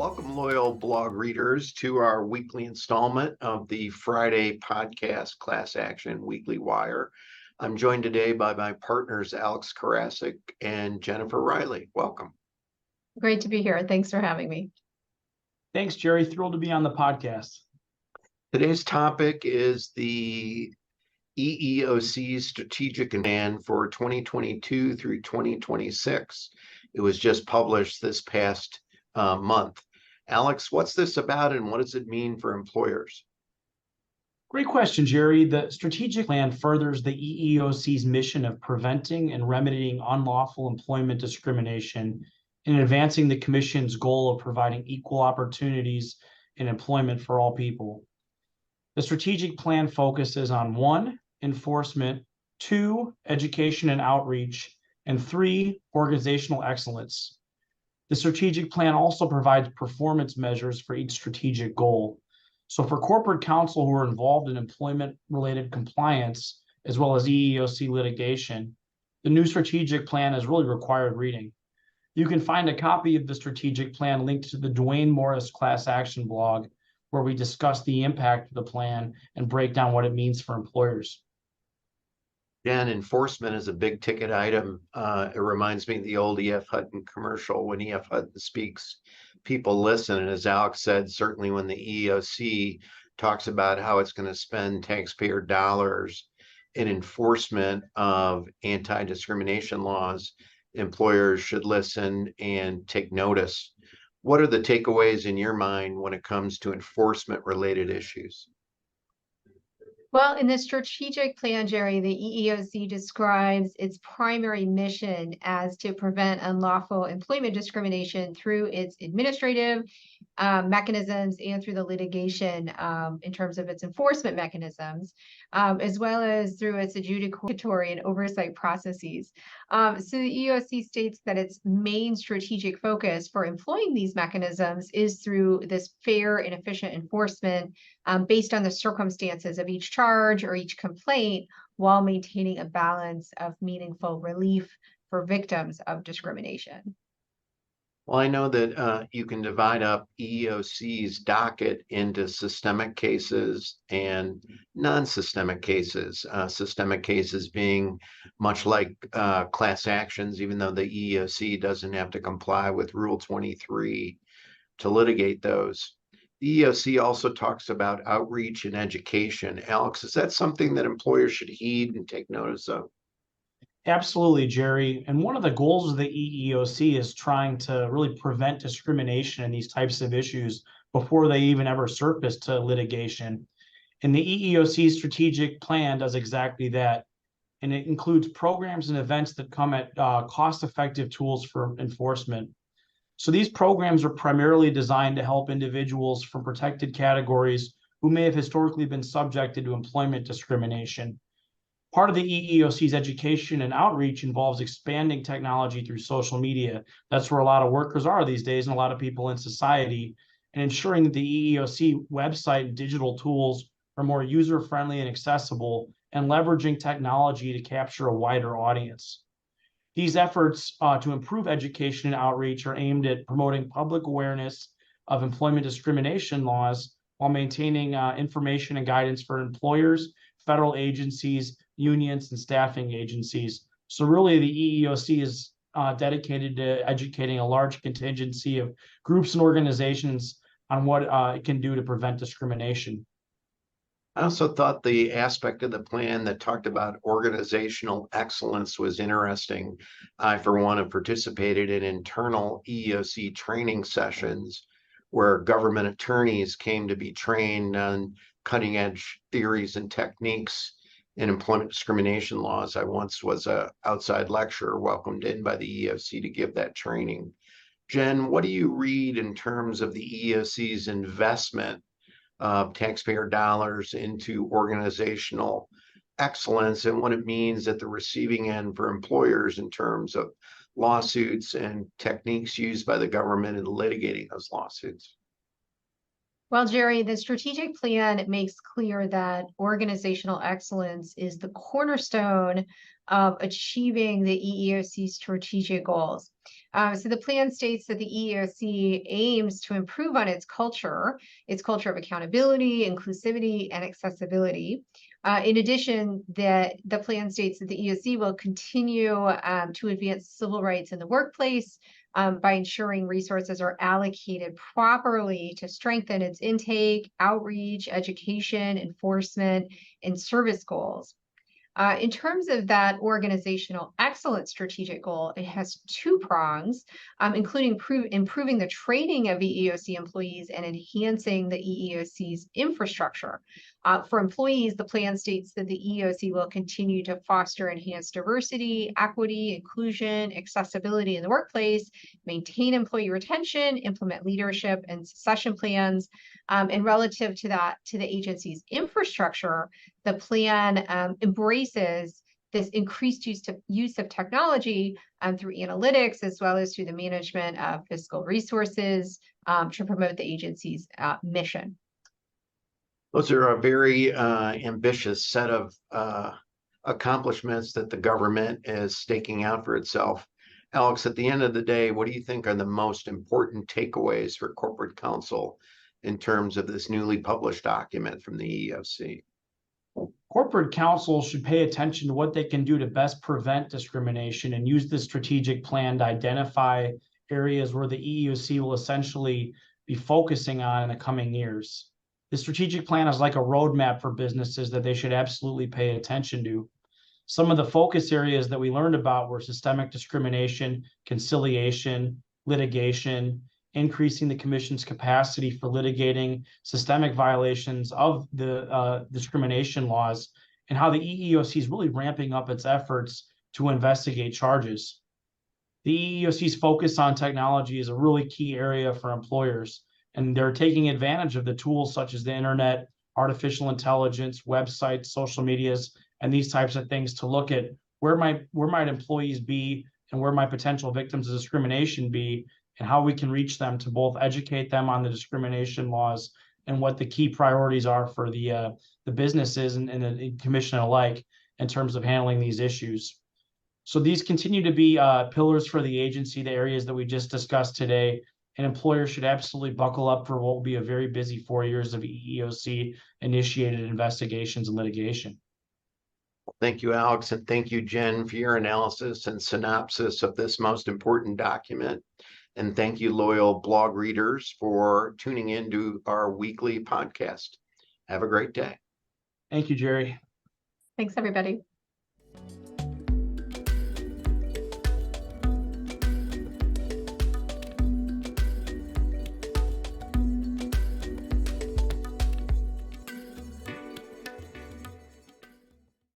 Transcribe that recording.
Welcome, loyal blog readers, to our weekly installment of the Friday podcast Class Action Weekly Wire. I'm joined today by my partners, Alex Karasik and Jennifer Riley. Welcome. Great to be here. Thanks for having me. Thanks, Jerry. Thrilled to be on the podcast. Today's topic is the EEOC's strategic plan for 2022 through 2026. It was just published this past month. Alex, what's this about and what does it mean for employers? Great question, Jerry. The strategic plan furthers the EEOC's mission of preventing and remedying unlawful employment discrimination and advancing the Commission's goal of providing equal opportunities in employment for all people. The strategic plan focuses on 1, enforcement, 2, education and outreach, and 3, organizational excellence. The strategic plan also provides performance measures for each strategic goal. So for corporate counsel who are involved in employment-related compliance, as well as EEOC litigation, the new strategic plan is really required reading. You can find a copy of the strategic plan linked to the Duane Morris class action blog, where we discuss the impact of the plan and break down what it means for employers. Jen, enforcement is a big ticket item. It reminds me of the old E.F. Hutton commercial. When E.F. Hutton speaks, people listen. And as Alex said, certainly when the EEOC talks about how it's going to spend taxpayer dollars in enforcement of anti-discrimination laws, employers should listen and take notice. What are the takeaways in your mind when it comes to enforcement-related issues? Well, in the strategic plan, Jerry, the EEOC describes its primary mission as to prevent unlawful employment discrimination through its administrative mechanisms and through the litigation in terms of its enforcement mechanisms, as well as through its adjudicatory and oversight processes. So the EEOC states that its main strategic focus for employing these mechanisms is through this fair and efficient enforcement based on the circumstances of each charge or each complaint, while maintaining a balance of meaningful relief for victims of discrimination. Well, I know that you can divide up EEOC's docket into systemic cases and non-systemic cases. Systemic cases being much like class actions, even though the EEOC doesn't have to comply with Rule 23 to litigate those. The EEOC also talks about outreach and education. Alex, is that something that employers should heed and take notice of? Absolutely, Jerry. And one of the goals of the EEOC is trying to really prevent discrimination in these types of issues before they even ever surface to litigation. And the EEOC strategic plan does exactly that. And it includes programs and events that come at cost-effective tools for enforcement. So these programs are primarily designed to help individuals from protected categories who may have historically been subjected to employment discrimination. Part of the EEOC's education and outreach involves expanding technology through social media. That's where a lot of workers are these days and a lot of people in society, and ensuring that the EEOC website and digital tools are more user-friendly and accessible, and leveraging technology to capture a wider audience. These efforts to improve education and outreach are aimed at promoting public awareness of employment discrimination laws while maintaining information and guidance for employers, federal agencies, unions, and staffing agencies. So really the EEOC is dedicated to educating a large contingency of groups and organizations on what it can do to prevent discrimination. I also thought the aspect of the plan that talked about organizational excellence was interesting. I, for one, have participated in internal EEOC training sessions where government attorneys came to be trained on cutting edge theories and techniques in employment discrimination laws. I once was an outside lecturer welcomed in by the EEOC to give that training. Jen, what do you read in terms of the EEOC's investment of taxpayer dollars into organizational excellence and what it means at the receiving end for employers in terms of lawsuits and techniques used by the government in litigating those lawsuits? Well, Jerry, the strategic plan makes clear that organizational excellence is the cornerstone of achieving the EEOC strategic goals. So the plan states that the EEOC aims to improve on its culture of accountability, inclusivity, and accessibility. In addition, the plan states that the EEOC will continue to advance civil rights in the workplace, by ensuring resources are allocated properly to strengthen its intake, outreach, education, enforcement, and service goals. In terms of that organizational excellence strategic goal, it has two prongs, including improving the training of EEOC employees and enhancing the EEOC's infrastructure. For employees, the plan states that the EEOC will continue to foster enhanced diversity, equity, inclusion, accessibility in the workplace, maintain employee retention, implement leadership and succession plans. And relative to that, to the agency's infrastructure, the plan embraces this increased use of technology through analytics, as well as through the management of fiscal resources to promote the agency's mission. Those are a very ambitious set of accomplishments that the government is staking out for itself. Alex, at the end of the day, what do you think are the most important takeaways for corporate counsel in terms of this newly published document from the EEOC? Corporate counsel should pay attention to what they can do to best prevent discrimination and use the strategic plan to identify areas where the EEOC will essentially be focusing on in the coming years. The strategic plan is like a roadmap for businesses that they should absolutely pay attention to. Some of the focus areas that we learned about were systemic discrimination, conciliation, litigation, increasing the commission's capacity for litigating systemic violations of the discrimination laws, and how the EEOC is really ramping up its efforts to investigate charges. The EEOC's focus on technology is a really key area for employers, and they're taking advantage of the tools such as the internet, artificial intelligence, websites, social medias, and these types of things to look at where might employees be and where might potential victims of discrimination be, and how we can reach them to both educate them on the discrimination laws and what the key priorities are for the businesses and the commission alike in terms of handling these issues. So these continue to be pillars for the agency, the areas that we just discussed today, and employers should absolutely buckle up for what will be a very busy 4 years of EEOC initiated investigations and litigation. Thank you, Alex, and thank you, Jen, for your analysis and synopsis of this most important document. And thank you, loyal blog readers, for tuning into our weekly podcast. Have a great day. Thank you, Jerry. Thanks, everybody.